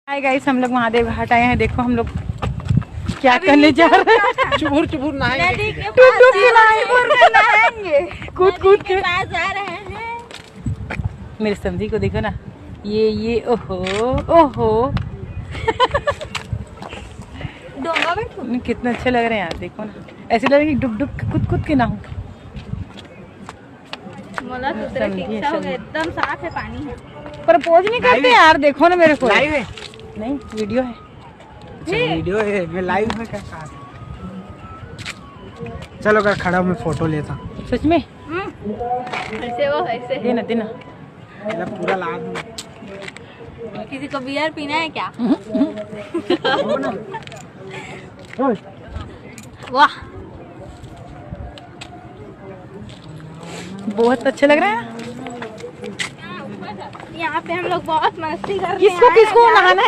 Hi guys, हम लोग महादेव घाट आए हैं। देखो हम लोग क्या करने जा रहे हैं। चुभुर चुभुर नहाएंगे। कूद कूद के पास जा रहे हैं। मेरे समधी को देखो ना, ये ओहो ओहो डोंगा बैठो। कितना अच्छे लग रहे हैं यार। देखो ना, ऐसे लग रहा है कि डुब डुब कूद कूद के ना हो। मोला तो तेरा ठीक सा हो गया, एकदम साफ है पानी है। प्रपोज नहीं करते यार। देखो ना मेरे को। लाइव है? नहीं, वीडियो है। अच्छा वीडियो है, मैं लाइव में कैसा? चलो अगर खड़ा मैं फोटो लेता। सच में ऐसे वो ऐसे देना देना। मेरा पूरा लाभ में। किसी को बियर पीना है क्या? वाह, बहुत अच्छा लग रहा है। यहाँ पे हम लोग बहुत मस्ती कर रहे हैं। किसको किसको नहाना है?